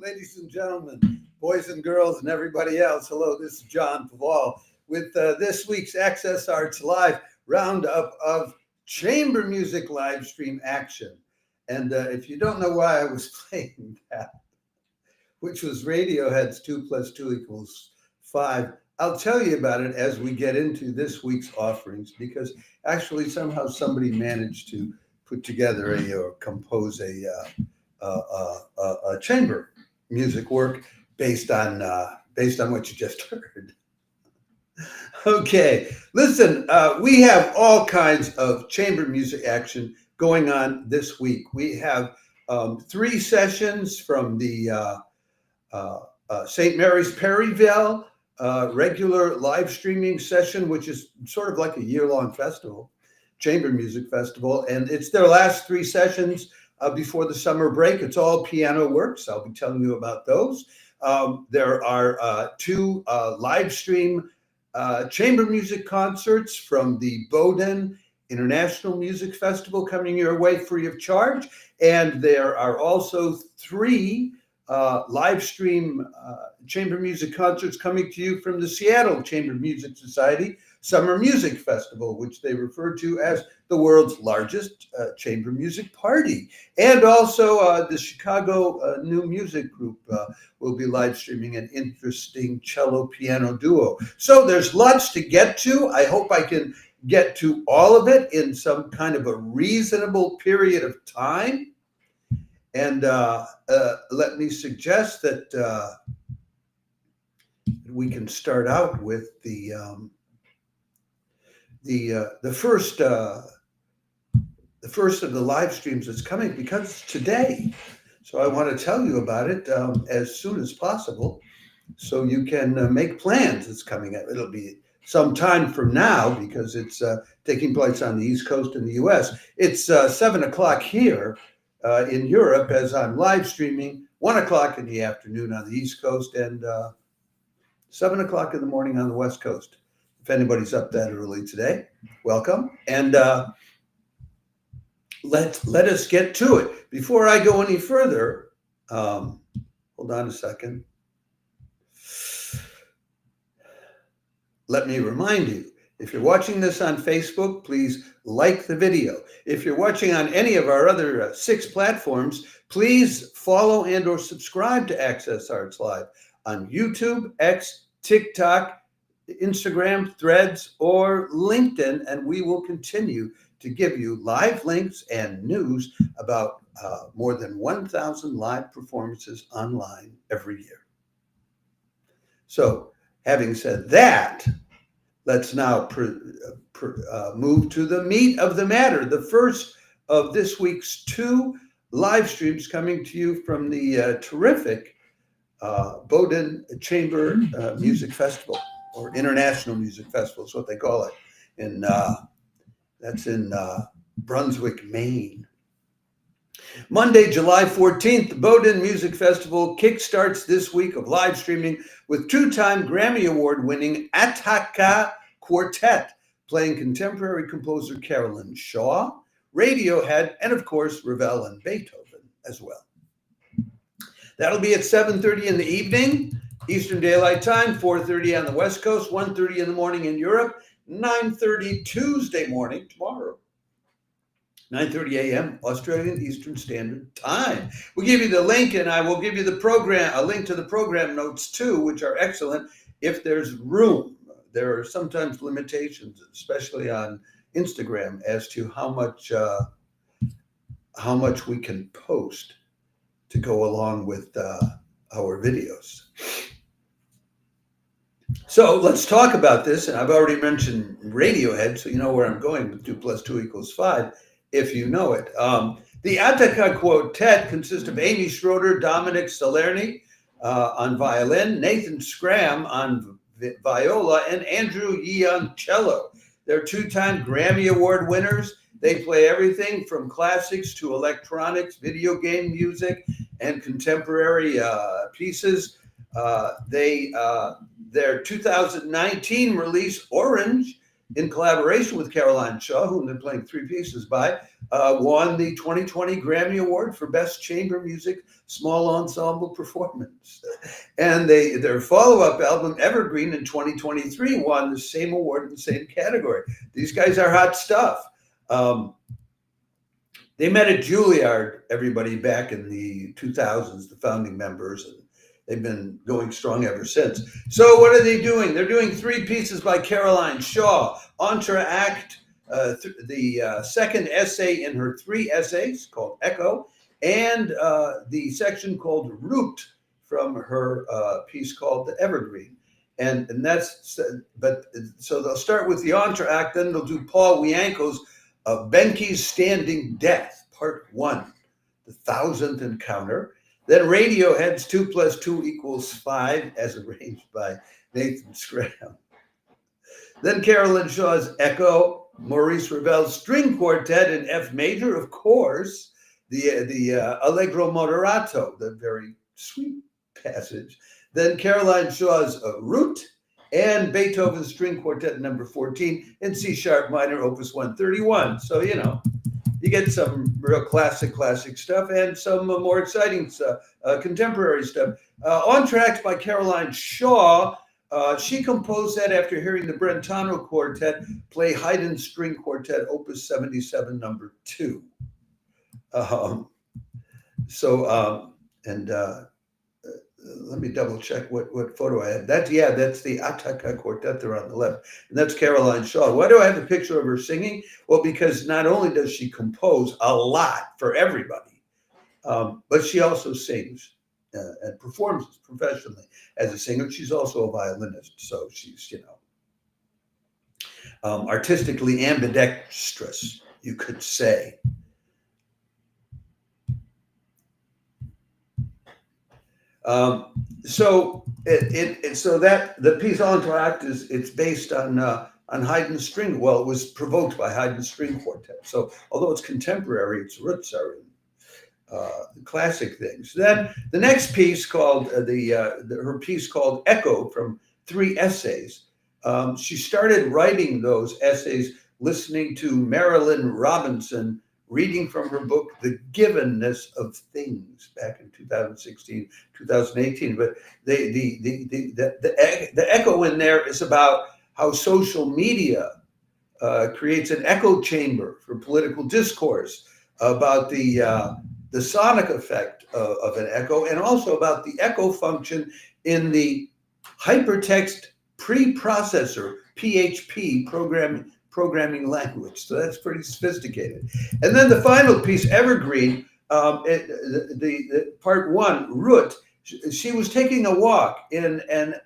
ladies and gentlemen, boys and girls, and everybody else. Hello, this is John Perivale with this week's Access Arts Live roundup of chamber music live stream action. And if you don't know why I was playing that, which was Radiohead's 2 + 2 = 5, I'll tell you about it as we get into this week's offerings, because actually somehow somebody managed to put together or compose a chamber music work based on what you just heard. Okay, listen, we have all kinds of chamber music action going on this week. We have 3 sessions from the St. Mary's Perivale regular live streaming session, which is sort of like a year-long festival, chamber music festival, and it's their last 3 sessions before the summer break. It's all piano works. I'll be telling you about those. There are 2 live stream chamber music concerts from the Bowdoin International Music Festival coming your way free of charge, and there are also 3 live stream chamber music concerts coming to you from the Seattle Chamber Music Society Summer Music Festival, which they refer to as the world's largest chamber music party. And also the Chicago New Music Group will be live streaming an interesting cello piano duo. So there's lots to get to. I hope I can get to all of it in some kind of a reasonable period of time. And let me suggest that we can start out with the first of the live streams that's coming, because it's today. So I want to tell you about it as soon as possible, so you can make plans. It's coming up. It'll be some time from now because it's taking place on the East Coast in the U.S. It's 7 o'clock here. In Europe, as I'm live streaming, 1 o'clock in the afternoon on the East Coast, and 7 o'clock in the morning on the West Coast. If anybody's up that early today, welcome. And let us get to it. Before I go any further, hold on a second. Let me remind you, if you're watching this on Facebook, please like the video. If you're watching on any of our other 6 platforms, please follow and or subscribe to Access Arts Live on YouTube, X, TikTok, Instagram, Threads, or LinkedIn, and we will continue to give you live links and news about more than 1,000 live performances online every year. So, having said that, let's now move to the meat of the matter. The first of this week's 2 live streams coming to you from the terrific Bowdoin Chamber Music Festival, or International Music Festival is what they call it. And that's in Brunswick, Maine. Monday, July 14th, the Bowdoin Music Festival kickstarts this week of live streaming with 2-time Grammy Award-winning Attacca Quartet playing contemporary composer Carolyn Shaw, Radiohead, and of course Ravel and Beethoven as well. That'll be at 7:30 in the evening, Eastern Daylight Time, 4:30 on the West Coast, 1:30 in the morning in Europe, 9:30 Tuesday morning, tomorrow, 9:30 a.m. Australian Eastern Standard Time. We'll give you the link, and I will give you the program, a link to the program notes too, which are excellent if there's room. There are sometimes limitations, especially on Instagram, as to how much we can post to go along with our videos. So let's talk about this, and I've already mentioned Radiohead, so you know where I'm going with 2 + 2 = 5, if you know it. The Attacca Quartet consists of Amy Schroeder, Dominic Salerni on violin, Nathan Scram on viola, and Andrew Yee on cello. They're 2-time Grammy Award winners. They play everything from classics to electronics, video game music, and contemporary pieces. Their 2019 release, Orange, in collaboration with Caroline Shaw, whom they're playing 3 pieces by, won the 2020 Grammy Award for Best Chamber Music Small Ensemble Performance. And their follow-up album, Evergreen, in 2023 won the same award in the same category. These guys are hot stuff. They met at Juilliard, everybody, back in the 2000s, the founding members, and they've been going strong ever since. So what are they doing? They're doing 3 pieces by Caroline Shaw. Entr'acte, the second essay in her 3 essays called Echo, and the section called Root from her piece called The Evergreen. And that's, but so they'll start with the entr'acte, then they'll do Paul Wianko's Benke's Standing Death, Part 1, the 1000th encounter. Then Radiohead's 2 + 2 = 5, as arranged by Nathan Scram. Then Caroline Shaw's Echo, Maurice Ravel's String Quartet in F major, of course, the Allegro Moderato, the very sweet passage. Then Caroline Shaw's Root, and Beethoven's String Quartet number 14 in C sharp minor, opus 131. So, you know, you get some real classic stuff and some more exciting stuff, contemporary stuff. Entr'acte by Caroline Shaw. She composed that after hearing the Brentano Quartet play Haydn's String Quartet, opus 77, number 2. Let me double check what photo I have. That's the Attacca Quartet there on the left. And that's Caroline Shaw. Why do I have a picture of her singing? Well, because not only does she compose a lot for everybody, but she also sings and performs professionally as a singer. She's also a violinist. So she's, you know, artistically ambidextrous, you could say. So that the piece Entr'acte it's based on Haydn's string. Well, it was provoked by Haydn's String Quartet. So although it's contemporary, its roots are in classic things. Then the next piece called her piece called Echo from 3 essays. She started writing those essays listening to Marilyn Robinson reading from her book, The Givenness of Things, back in 2016, 2018. But the echo in there is about how social media creates an echo chamber for political discourse, about the sonic effect of an echo, and also about the echo function in the hypertext preprocessor, PHP, programming language. So that's pretty sophisticated. And then the final piece, Evergreen, the part 1, Root, she was taking a walk in an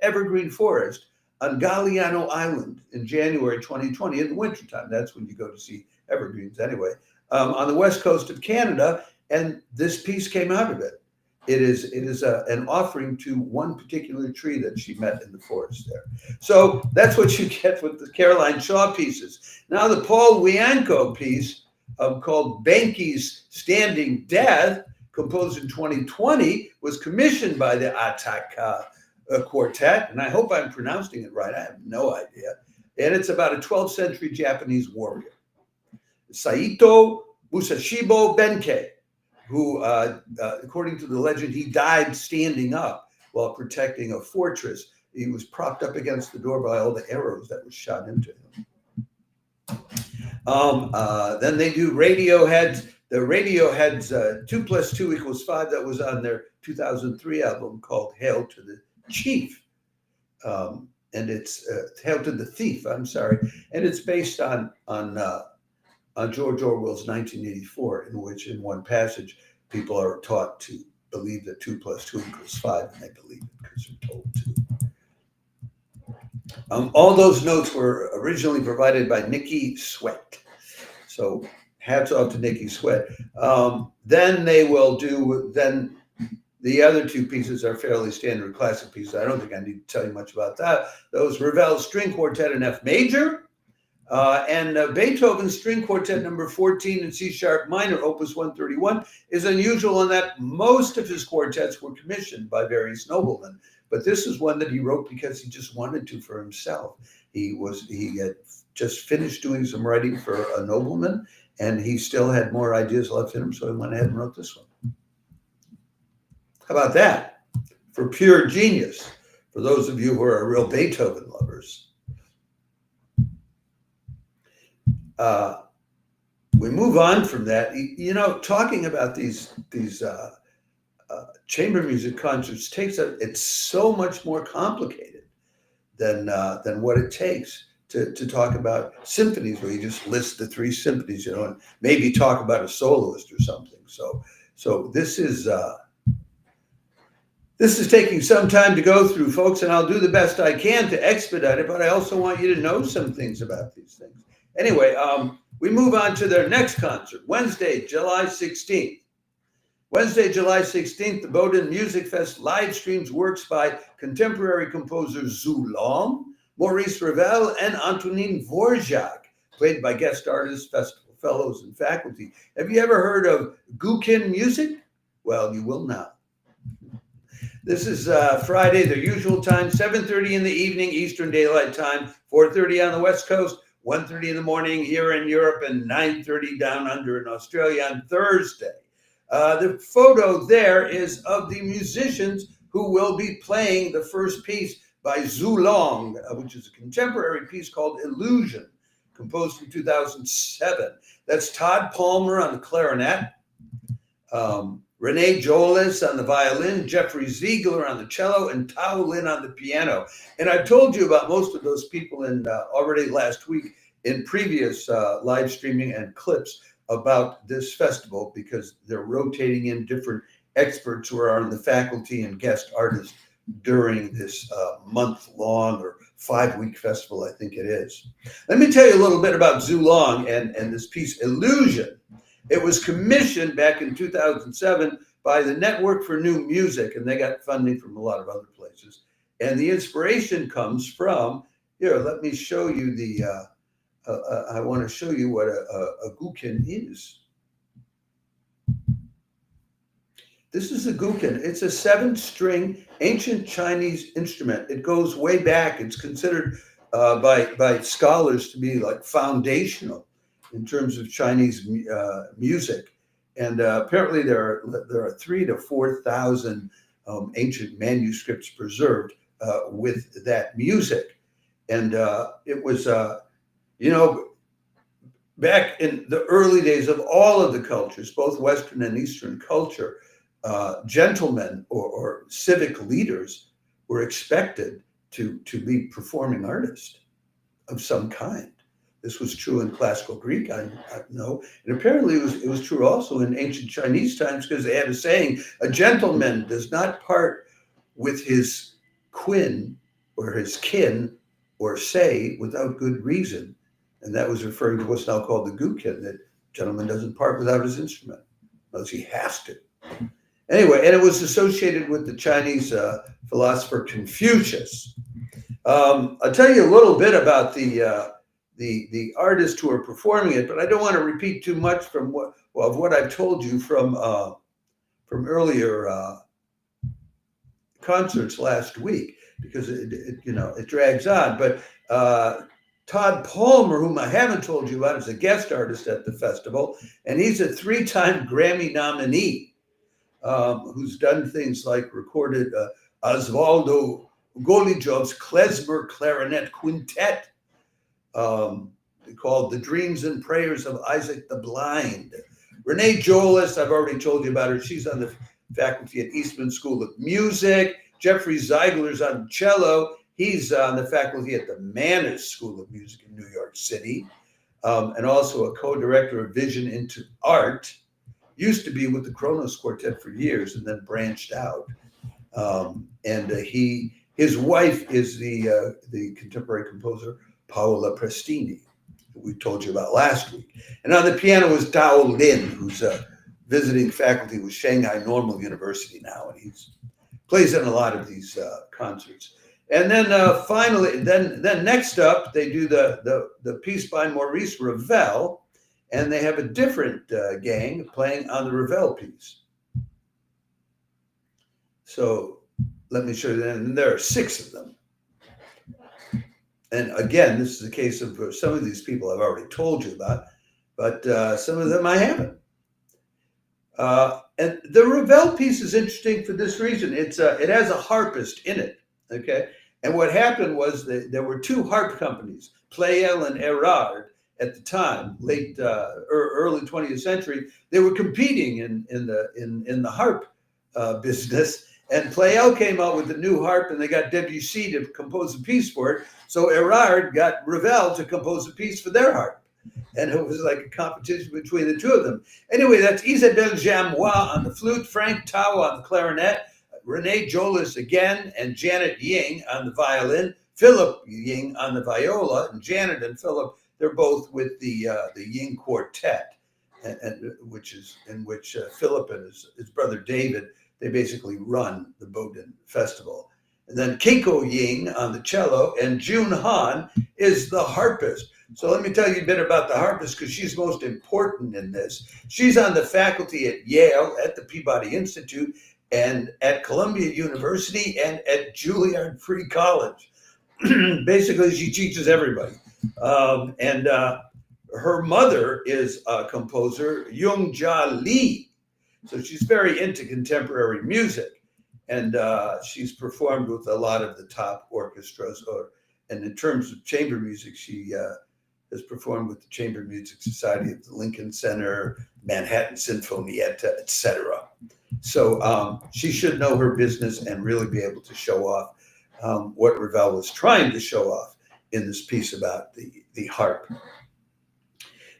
evergreen forest on Galliano Island in January 2020 in the wintertime. That's when you go to see evergreens anyway, on the west coast of Canada. And this piece came out of it. It is an offering to one particular tree that she met in the forest there. So that's what you get with the Caroline Shaw pieces. Now the Paul Wianko piece called Benke's Standing Death, composed in 2020, was commissioned by the Attacca Quartet, and I hope I'm pronouncing it right. I have no idea. And it's about a 12th century Japanese warrior, Saito Musashibo Benkei, who, according to the legend, he died standing up while protecting a fortress. He was propped up against the door by all the arrows that were shot into him. Then they do Radiohead's, the Radiohead's 2 + 2 = 5, that was on their 2003 album called Hail to the Chief. And it's Hail to the Thief, I'm sorry. And it's based on George Orwell's 1984, in which in one passage, people are taught to believe that 2 + 2 = 5, and they believe it because they're told to. All those notes were originally provided by Nikki Sweat. So hats off to Nikki Sweat. Then they will do, then the other 2 pieces are fairly standard classic pieces. I don't think I need to tell you much about that. Those Ravel's String Quartet in F major, and Beethoven's String Quartet number 14 in C sharp minor, opus 131, is unusual in that most of his quartets were commissioned by various noblemen. But this is one that he wrote because he just wanted to for himself. He had just finished doing some writing for a nobleman, and he still had more ideas left in him, so he went ahead and wrote this one. How about that? For pure genius, for those of you who are real Beethoven lovers. We move on from that. You know, talking about these chamber music concerts it's so much more complicated than what it takes to talk about symphonies, where you just list the 3 symphonies, you know, and maybe talk about a soloist or something. So this is taking some time to go through, folks, and I'll do the best I can to expedite it, but I also want you to know some things about these things. Anyway, we move on to their next concert, Wednesday, July 16th. Wednesday, July 16th, the Bowdoin Music Fest live streams works by contemporary composer Zhou, Maurice Ravel, and Antonin Dvořák, played by guest artists, festival fellows, and faculty. Have you ever heard of Gukin music? Well, you will now. This is Friday, their usual time, 7:30 in the evening, Eastern Daylight Time, 4:30 on the West Coast, 1:30 in the morning here in Europe, and 9:30 down under in Australia on Thursday. The photo there is of the musicians who will be playing the first piece by Zhou, which is a contemporary piece called Illusion, composed in 2007. That's Todd Palmer on the clarinet, Renee Jolis on the violin, Jeffrey Ziegler on the cello, and Tao Lin on the piano. And I've told you about most of those people already last week in previous live streaming and clips about this festival, because they're rotating in different experts who are on the faculty and guest artists during this month-long or 5-week festival, I think it is. Let me tell you a little bit about Zhou and this piece, Illusion. It was commissioned back in 2007 by the Network for New Music, and they got funding from a lot of other places. And the inspiration comes from, here, let me show you I want to show you what a guqin is. This is a guqin. It's a 7-string ancient Chinese instrument. It goes way back. It's considered by scholars to be like foundational in terms of Chinese music. And apparently there are 3,000 to 4,000 ancient manuscripts preserved with that music. And it was, back in the early days of all of the cultures, both Western and Eastern culture, gentlemen or civic leaders were expected to be performing artists of some kind. This was true in classical Greek, I know, and apparently it was true also in ancient Chinese times, because they had a saying: a gentleman does not part with his quin or his kin or say without good reason. And that was referring to what's now called the guqin, that gentleman doesn't part without his instrument, unless he has to. Anyway, and it was associated with the Chinese philosopher Confucius. I'll tell you a little bit about the artists who are performing it, but I don't want to repeat too much from what I've told you from earlier concerts last week, because it drags on. But Todd Palmer, whom I haven't told you about, is a guest artist at the festival, and he's a 3-time Grammy nominee who's done things like recorded Osvaldo Golijov's klezmer clarinet quintet, called The Dreams and Prayers of Isaac the Blind. Renee Jolis, I've already told you about her. She's on the faculty at Eastman School of Music. Jeffrey Ziegler's on cello. He's on the faculty at the Mannes School of Music in New York City, and also a co-director of Vision into Art. Used to be with the Kronos Quartet for years and then branched out. His wife is the contemporary composer Paola Prestini, who we told you about last week. And on the piano is Tao Lin, who's a visiting faculty with Shanghai Normal University now, and he plays in a lot of these concerts. And then finally, then next up, they do the piece by Maurice Ravel, and they have a different gang playing on the Ravel piece. So let me show you that. And there are 6 of them. And again, this is a case of some of these people I've already told you about. but some of them I haven't. And the Ravel piece is interesting for this reason. It has a harpist in it, okay? And what happened was that there were two harp companies, Pleyel and Erard, at the time, late early 20th century. They were competing in the harp business. And Pleyel came out with a new harp, and they got Debussy to compose a piece for it. So Erard got Ravel to compose a piece for their harp. And it was like a competition between the two of them. Anyway, that's Isabelle Jamois on the flute, Frank Tao on the clarinet, Renee Jolis again, and Janet Ying on the violin, Philip Ying on the viola, and Janet and Philip, they're both with the Ying Quartet, and which Philip and his brother David, they basically run the Bowdoin Festival. And then Keiko Ying on the cello, and June Han is the harpist. So let me tell you a bit about the harpist, because she's most important in this. She's on the faculty at Yale, at the Peabody Institute, and at Columbia University, and at Juilliard Free College. Basically, she teaches everybody. And her mother is a composer, Young-Ja Lee. So she's very into contemporary music. And she's performed with a lot of the top orchestras. And in terms of chamber music, she has performed with the Chamber Music Society of the Lincoln Center, Manhattan Sinfonietta, etc. So she should know her business and really be able to show off what Ravel was trying to show off in this piece about the harp.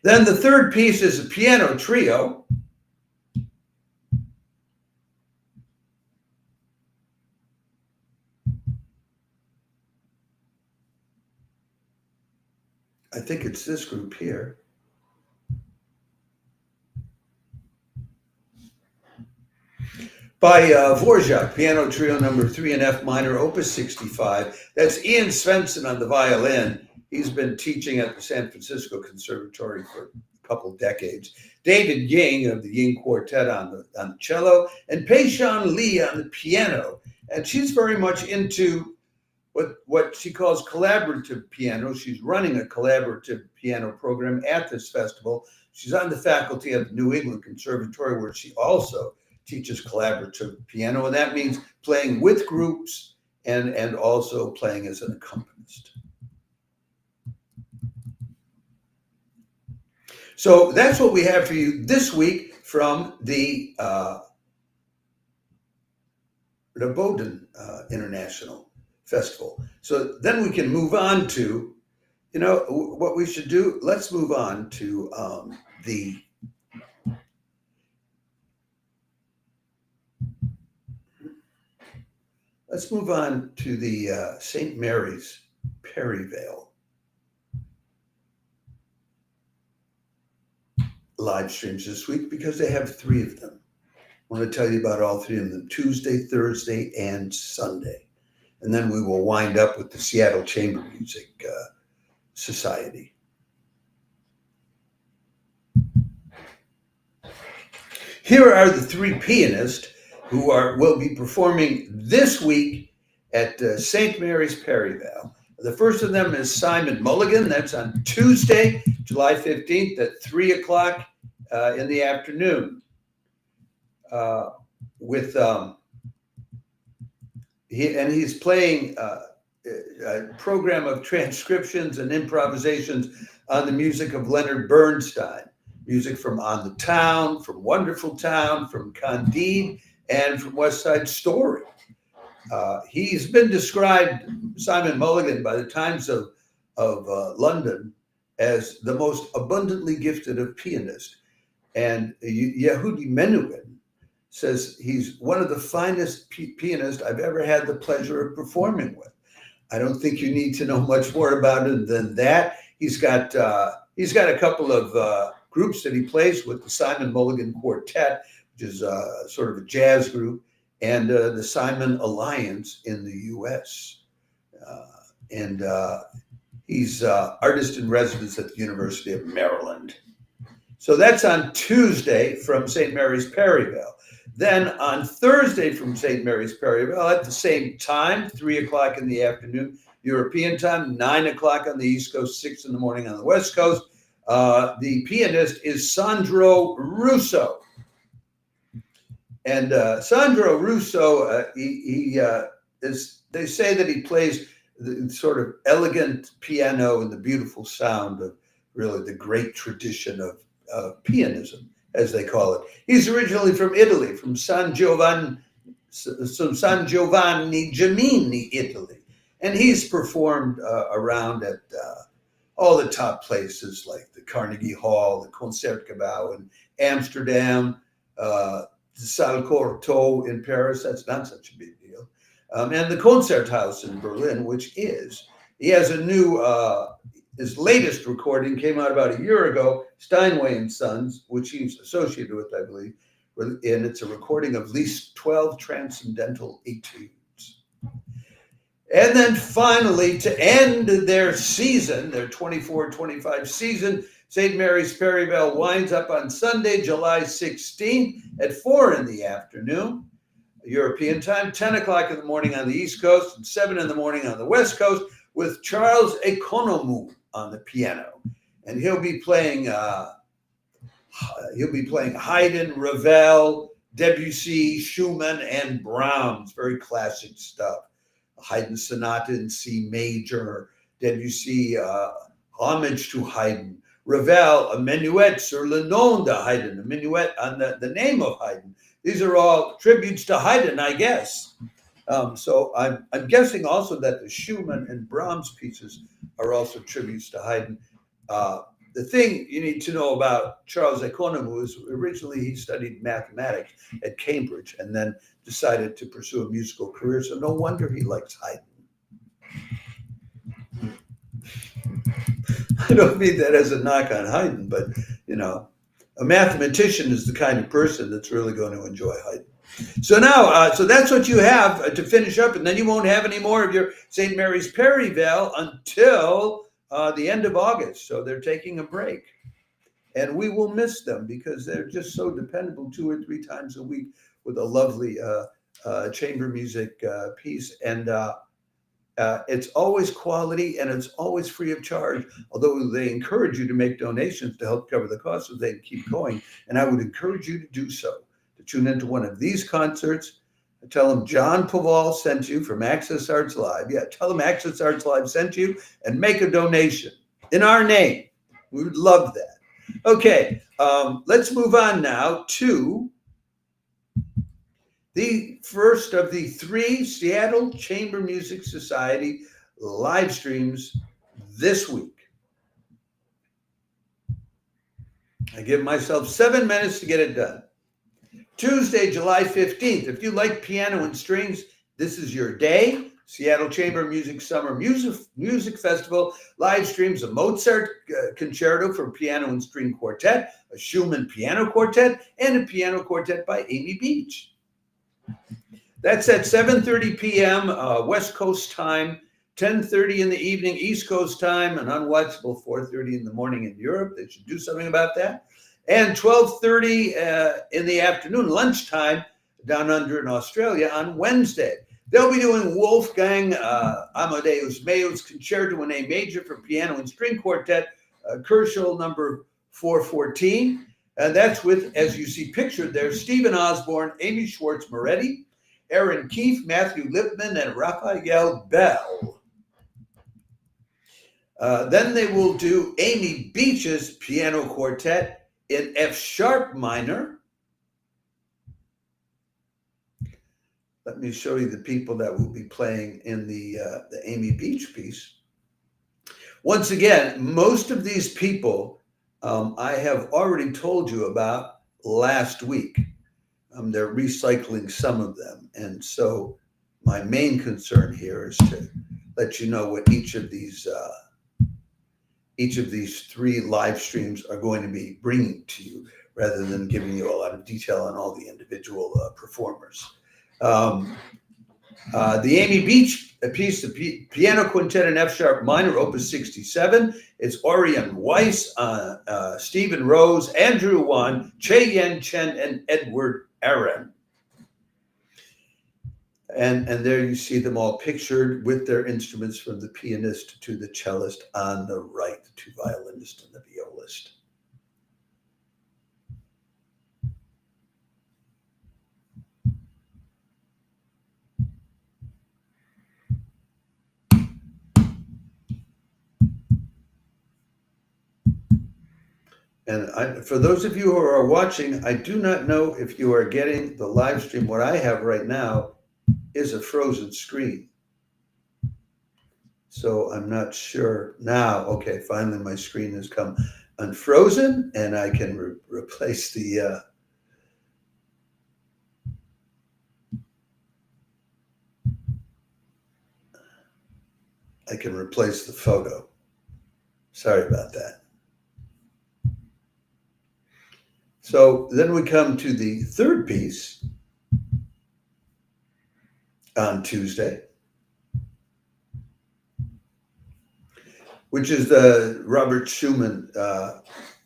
Then the third piece is a piano trio. I think it's this group here. By Dvořák, piano trio number 3 in F minor, opus 65. That's Ian Svensson on the violin. He's been teaching at the San Francisco Conservatory for a couple decades. David Ying of the Ying Quartet on the cello, and Pei-Shan Lee on the piano. And she's very much into what she calls collaborative piano. She's running a collaborative piano program at this festival. She's on the faculty of the New England Conservatory, where she also teaches collaborative piano, and that means playing with groups and also playing as an accompanist. So that's what we have for you this week from the Bowdoin International Festival. So then we can move on to, what we should do. Let's move on to the St. Mary's Perivale live streams this week, because they have 3 of them. I want to tell you about all 3 of them: Tuesday, Thursday, and Sunday. And then we will wind up with the Seattle Chamber Music Society. Here are the 3 pianists who will be performing this week at St. Mary's Perivale. The first of them is Simon Mulligan. That's on Tuesday, July 15th at 3 o'clock in the afternoon. He's playing a program of transcriptions and improvisations on the music of Leonard Bernstein, music from On the Town, from Wonderful Town, from Candide, and from West Side Story. He's been described, Simon Mulligan, by the Times of London as the most abundantly gifted of pianists. And Yehudi Menuhin says he's one of the finest pianists I've ever had the pleasure of performing with. I don't think you need to know much more about him than that. He's got a couple of groups that he plays with, the Simon Mulligan Quartet, which is sort of a jazz group, and the Simon Alliance in the U.S. And he's artist in residence at the University of Maryland. So that's on Tuesday from St. Mary's Perivale. Then on Thursday from St. Mary's Perivale at the same time, 3 o'clock in the afternoon, European time, 9 o'clock on the East Coast, 6 in the morning on the West Coast, The pianist is Sandro Russo. And Sandro Russo, they say that he plays the sort of elegant piano and the beautiful sound of really the great tradition of pianism, as they call it. He's originally from Italy, from San Giovanni Gemini, Italy. And he's performed around at all the top places like the Carnegie Hall, the Concertgebouw in Amsterdam, the Salle Cortot in Paris. That's not such a big deal. And the Konzerthaus in Berlin, he has a new, his latest recording came out about a year ago, Steinway and Sons, which he's associated with, I believe. And it's a recording of at least 12 transcendental etudes. And then finally, to end their season, their 24-25 season, St. Mary's Perivale winds up on Sunday, July 16th at 4 in the afternoon, European time, 10 o'clock in the morning on the East Coast, and 7 in the morning on the West Coast, with Charles Economou on the piano. And he'll be playing Haydn, Ravel, Debussy, Schumann, and Brahms, very classic stuff. Haydn Sonata in C major, Debussy, homage to Haydn, Ravel, a minuet sur le nom de Haydn, a minuet on the name of Haydn. These are all tributes to Haydn, I guess. So I'm guessing also that the Schumann and Brahms pieces are also tributes to Haydn. The thing you need to know about Charles Economou is originally he studied mathematics at Cambridge and then decided to pursue a musical career. So no wonder he likes Haydn. I don't mean that as a knock on Haydn, but, a mathematician is the kind of person that's really going to enjoy Haydn. So now, so that's what you have to finish up, and then you won't have any more of your St. Mary's Perivale until the end of August. So they're taking a break, and we will miss them because they're just so dependable 2 or 3 times a week with a lovely chamber music piece. And it's always quality and it's always free of charge, although they encourage you to make donations to help cover the costs so they can keep going. And I would encourage you to do so, to tune into one of these concerts. Tell them John Perivale sent you from Access Arts Live. Yeah, tell them Access Arts Live sent you and make a donation in our name. We would love that. Okay, let's move on now to the first of the 3 Seattle Chamber Music Society live streams this week. I give myself 7 minutes to get it done. Tuesday, July 15th. If you like piano and strings, this is your day. Seattle Chamber Music Summer Music Festival live streams a Mozart concerto for piano and string quartet, a Schumann piano quartet, and a piano quartet by Amy Beach. That's at 7:30 p.m. West Coast time, 10:30 in the evening East Coast time, and unwatchable 4:30 in the morning in Europe. They should do something about that. And 12:30 in the afternoon, lunchtime, down under in Australia on Wednesday. They'll be doing Wolfgang Amadeus Mozart's Concerto in A Major for Piano and String Quartet, Kerschel number 414. And that's with, as you see pictured there, Stephen Osborne, Amy Schwartz-Moretti, Aaron Keefe, Matthew Lipman, and Raphael Bell. Then they will do Amy Beach's Piano Quartet in F sharp minor. Let me show you the people that will be playing in the Amy Beach piece. Once again, most of these people I have already told you about last week. They're recycling some of them. And so my main concern here is to let you know what each of these 3 live streams are going to be bringing to you, rather than giving you a lot of detail on all the individual performers. The Amy Beach piece, the Piano Quintet in F sharp minor, Opus 67. It's Orion Weiss, Stephen Rose, Andrew Wan, Che Yen Chen, and Edward Aaron. And there you see them all pictured with their instruments, from the pianist to the cellist on the right, the 2 violinists and the violist. cellist. And for those of you who are watching, I do not know if you are getting the live stream. What I have right now is a frozen screen. So I'm not sure now. Okay, finally my screen has come unfrozen and I can replace the I can replace the photo. Sorry about that. So then we come to the third piece on Tuesday, which is the Robert Schumann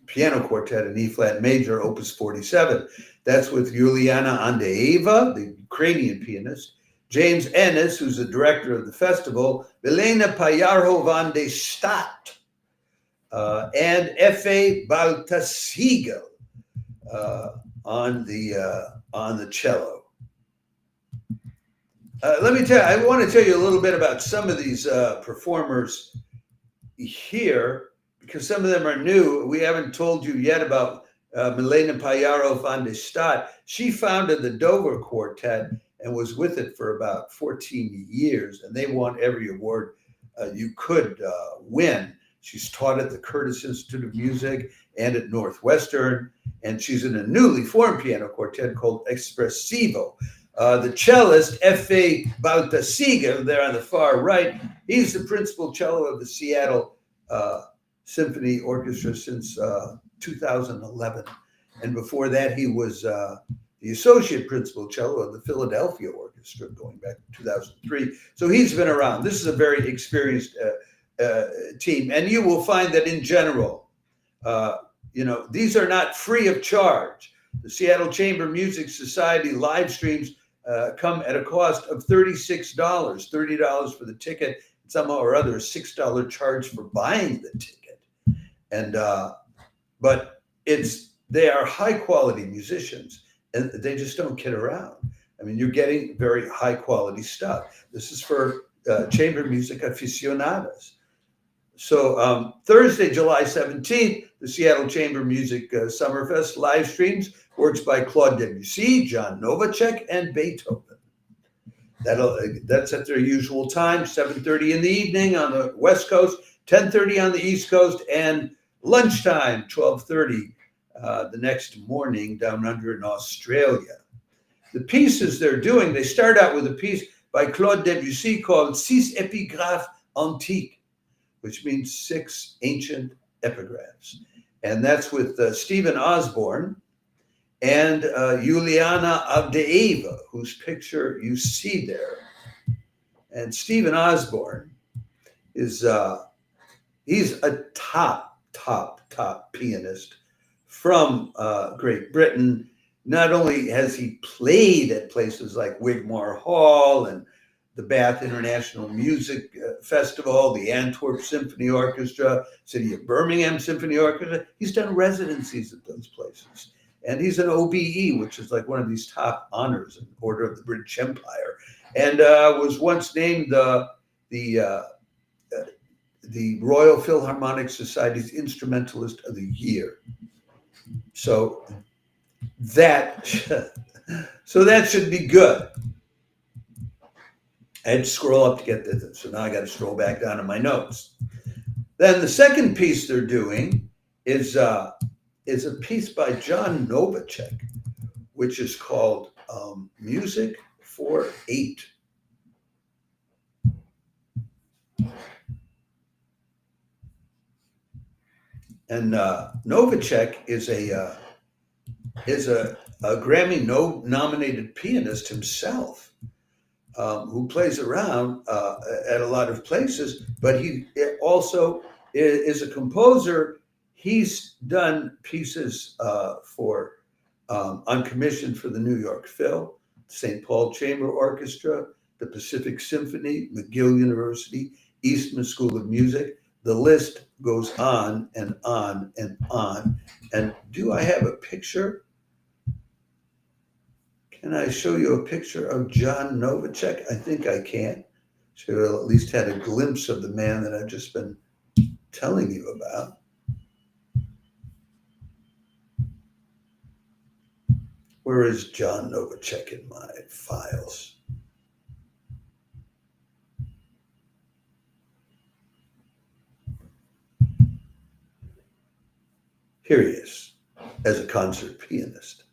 piano quartet in E-flat major, opus 47. That's with Juliana Andreeva, the Ukrainian pianist, James Ennis, who's the director of the festival, Milena Payarho van de Stad, and F.A. Baltasiegel on the cello. Let me tell you, I want to tell you a little bit about some of these performers here, because some of them are new. We haven't told you yet about Milena Payarho van de Stad. She founded the Dover Quartet and was with it for about 14 years, and they won every award you could win. She's taught at the Curtis Institute of Music and at Northwestern, and she's in a newly formed piano quartet called Espressivo. The cellist, F.A. Baltasiegel, there on the far right, he's the principal cello of the Seattle Symphony Orchestra since 2011. And before that, he was the associate principal cello of the Philadelphia Orchestra going back to 2003. So he's been around. This is a very experienced team. And you will find that in general, these are not free of charge. The Seattle Chamber Music Society live streams come at a cost of $36, $30 for the ticket, somehow or other, a $6 charge for buying the ticket. And but they are high quality musicians, and they just don't kid around. I mean, you're getting very high quality stuff. This is for chamber music aficionados. So Thursday, July 17th, the Seattle Chamber Music Summerfest live streams works by Claude Debussy, John Novacek, and Beethoven. That's at their usual time, 7:30 in the evening on the West Coast, 10:30 on the East Coast, and lunchtime, 12:30 the next morning down under in Australia. The pieces they're doing, they start out with a piece by Claude Debussy called Six Épigraphes Antiques, which means 6 ancient epigraphs. And that's with Stephen Osborne and Juliana Andreeva, whose picture you see there. And Stephen Osborne is, he's a top pianist from Great Britain. Not only has he played at places like Wigmore Hall and the Bath International Music Festival, the Antwerp Symphony Orchestra, City of Birmingham Symphony Orchestra. He's done residencies at those places. And he's an OBE, which is like one of these top honors in Order of the British Empire, and was once named the Royal Philharmonic Society's Instrumentalist of the Year. So that should be good. I had to scroll up to get this, so now I got to scroll back down to my notes. Then the second piece they're doing is a piece by John Novacek, which is called Music for 8. And Novacek is a Grammy-nominated pianist himself. Who plays around at a lot of places, but he also is a composer. He's done pieces on commission for the New York Phil, St. Paul Chamber Orchestra, the Pacific Symphony, McGill University, Eastman School of Music, the list goes on and on and on. And do I have a picture? Can I show you a picture of John Novacek? I think I can. Should have at least had a glimpse of the man that I've just been telling you about. Where is John Novacek in my files? Here he is, as a concert pianist.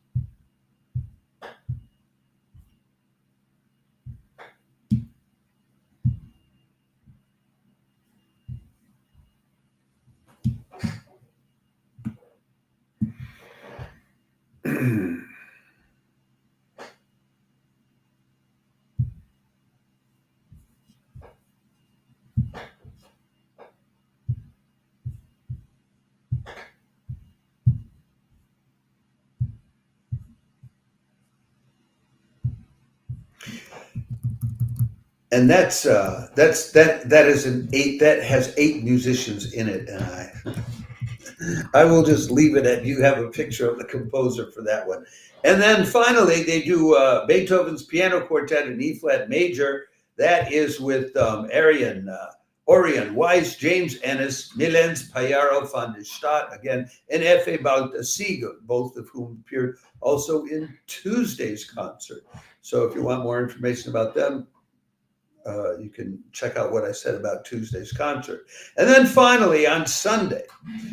And that is that has 8 musicians in it, and I will just leave it at you have a picture of the composer for that one. And then finally they do Beethoven's Piano Quartet in E flat major. That is with Orion Weiss, James Ennis, Milens Payaro van der Stadt again, and F.A. Baltasiga, both of whom appeared also in Tuesday's concert. So if you want more information about them, you can check out what I said about Tuesday's concert. And then finally on Sunday,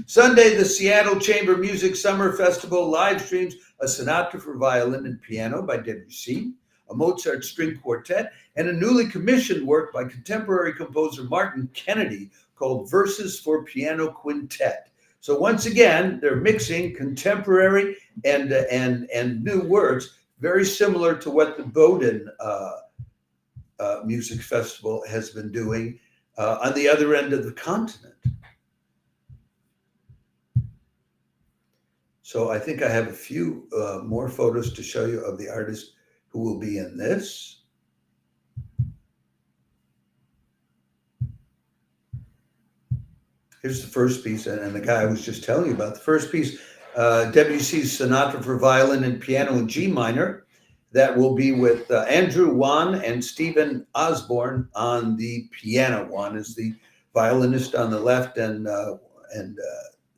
the Seattle Chamber Music Summer Festival live streams a sonata for violin and piano by Debussy, a Mozart string quartet, and a newly commissioned work by contemporary composer Martin Kennedy called Verses for Piano Quintet. So once again, they're mixing contemporary and new works, very similar to what the Bowdoin Music Festival has been doing on the other end of the continent. So I think I have a few more photos to show you of the artists who will be in this. Here's the first piece, and the guy I was just telling you about. The first piece, Debussy's Sonata for Violin and Piano in G minor. That will be with Andrew Wan and Stephen Osborne on the piano. Wan is the violinist on the left, and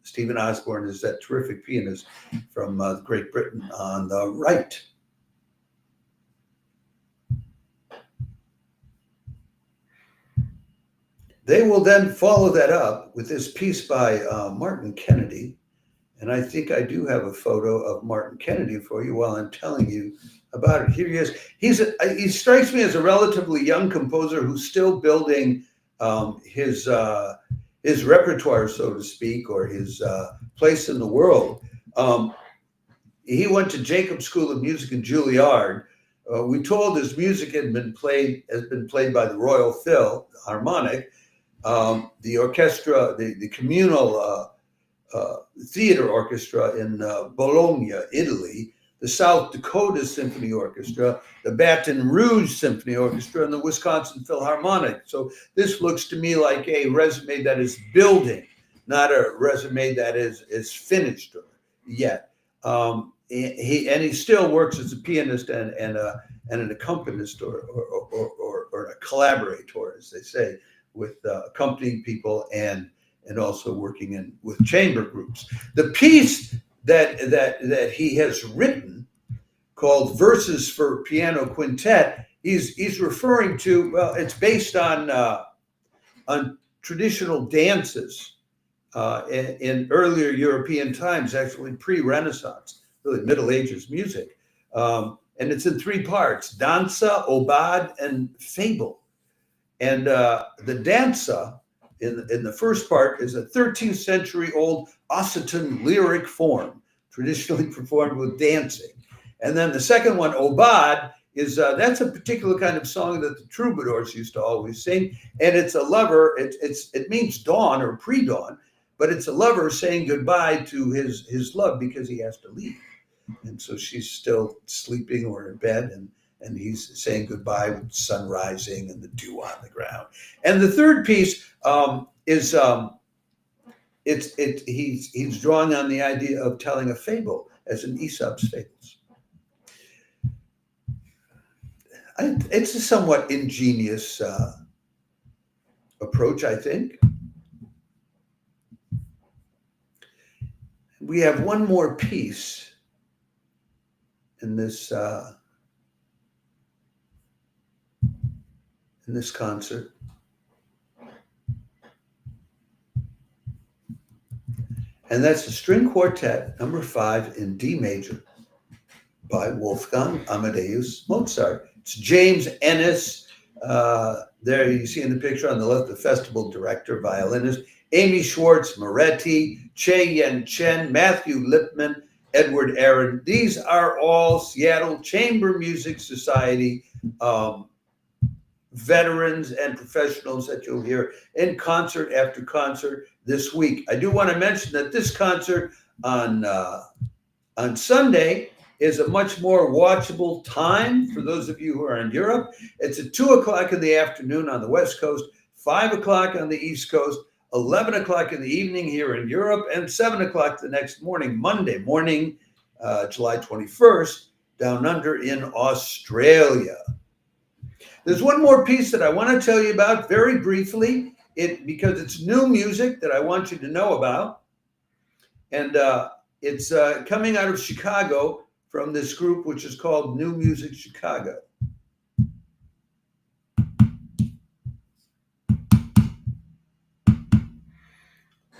Stephen Osborne is that terrific pianist from Great Britain on the right. They will then follow that up with this piece by Martin Kennedy. And I think I do have a photo of Martin Kennedy for you while I'm telling you about it. Here he is. He strikes me as a relatively young composer who's still building his repertoire, so to speak, or his place in the world. He went to Jacobs School of Music in Juilliard. We told his music has been played by the Royal Phil Harmonic, the orchestra, the communal theater orchestra in Bologna, Italy, the South Dakota Symphony Orchestra, the Baton Rouge Symphony Orchestra, and the Wisconsin Philharmonic. So this looks to me like a resume that is building, not a resume that is finished yet. He still works as a pianist and an accompanist or a collaborator, as they say, with accompanying people and also working with chamber groups. The piece that he has written, called Verses for Piano Quintet, he's referring to. Well, it's based on traditional dances in earlier European times, actually pre-Renaissance, really Middle Ages music, and it's in 3 parts: danza, obad, and fable. And the danza in the first part is a 13th century old Occitan lyric form, traditionally performed with dancing. And then the second one, obad, is that's a particular kind of song that the troubadours used to always sing, and it's a lover. It means dawn or pre-dawn, but it's a lover saying goodbye to his love because he has to leave, and so she's still sleeping or in bed, and he's saying goodbye with the sun rising and the dew on the ground. And the third piece is he's drawing on the idea of telling a fable, as in Aesop's fables. It's a somewhat ingenious approach, I think. We have one more piece in this concert. And that's the String Quartet number 5 in D major by Wolfgang Amadeus Mozart. It's James Ennis. There you see in the picture on the left, the festival director, violinist, Amy Schwartz, Moretti, Che Yen Chen, Matthew Lipman, Edward Aaron. These are all Seattle Chamber Music Society veterans and professionals that you'll hear in concert after concert this week. I do want to mention that this concert on Sunday is a much more watchable time for those of you who are in Europe. It's at 2 o'clock in the afternoon on the West Coast, 5 o'clock on the East Coast, 11 o'clock in the evening here in Europe, and 7 o'clock the next morning, Monday morning, July 21st, down under in Australia. There's one more piece that I want to tell you about very briefly, because it's new music that I want you to know about. And it's coming out of Chicago from this group, which is called New Music Chicago.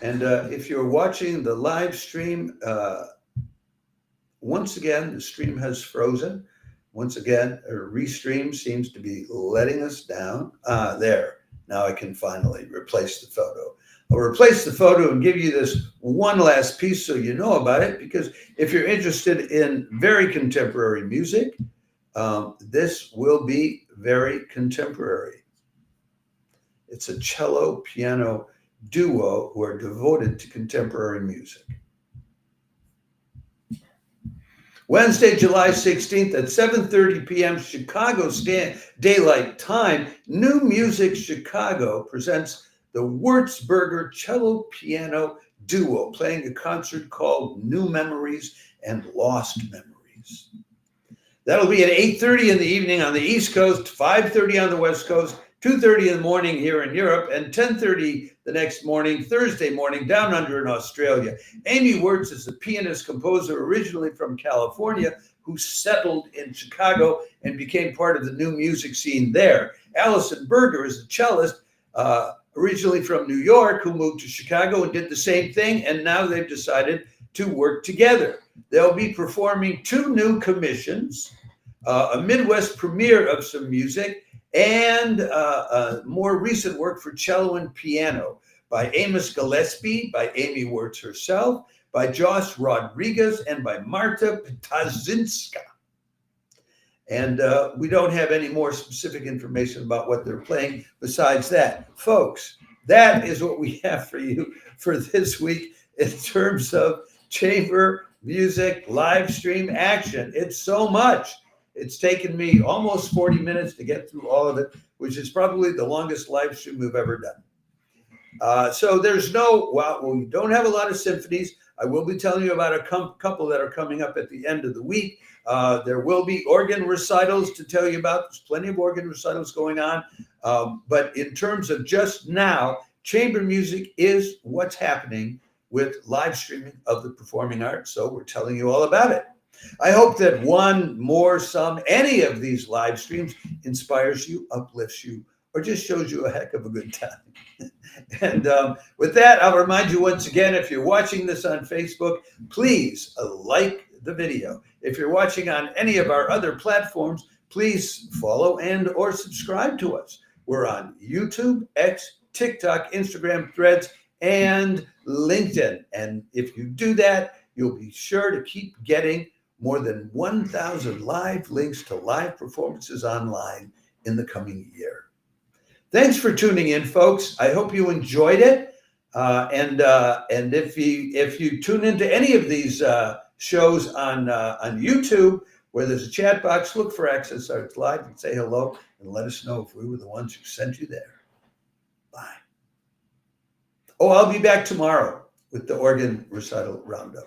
And if you're watching the live stream, once again, the stream has frozen. Once again, a restream seems to be letting us down. There. Now I can finally replace the photo. I'll replace the photo and give you this one last piece so you know about it, because if you're interested in very contemporary music, this will be very contemporary. It's a cello piano duo who are devoted to contemporary music. Wednesday, July 16th at 7:30 p.m. Chicago Daylight Time, New Music Chicago presents the Wurtz-Berger cello piano duo playing a concert called New Memories and Lost Memories. That'll be at 8:30 in the evening on the East Coast, 5:30 on the West Coast, 2:30 in the morning here in Europe, and 10:30 the next morning, Thursday morning, down under in Australia. Amy Wurtz is a pianist-composer originally from California who settled in Chicago and became part of the new music scene there. Alison Berger is a cellist originally from New York who moved to Chicago and did the same thing, and now they've decided to work together. They'll be performing 2 new commissions, a Midwest premiere of some music, and more recent work for cello and piano by Amos Gillespie, by Amy Wurtz herself, by Josh Rodriguez, and by Marta Ptazinska. And we don't have any more specific information about what they're playing besides that. Folks, that is what we have for you for this week in terms of chamber music live stream action. It's so much. It's taken me almost 40 minutes to get through all of it, which is probably the longest live stream we've ever done. So there's we don't have a lot of symphonies. I will be telling you about a couple that are coming up at the end of the week. There will be organ recitals to tell you about. There's plenty of organ recitals going on. But in terms of just now, chamber music is what's happening with live streaming of the performing arts. So we're telling you all about it. I hope that any of these live streams inspires you, uplifts you, or just shows you a heck of a good time. And with that, I'll remind you once again, if you're watching this on Facebook, please like the video. If you're watching on any of our other platforms, please follow and or subscribe to us. We're on YouTube, X, TikTok, Instagram, Threads, and LinkedIn. And if you do that, you'll be sure to keep getting more than 1,000 live links to live performances online in the coming year. Thanks for tuning in, folks. I hope you enjoyed it. And if you tune into any of these shows on YouTube, where there's a chat box, look for Access Arts Live and say hello and let us know if we were the ones who sent you there. Bye. Oh, I'll be back tomorrow with the organ recital roundup.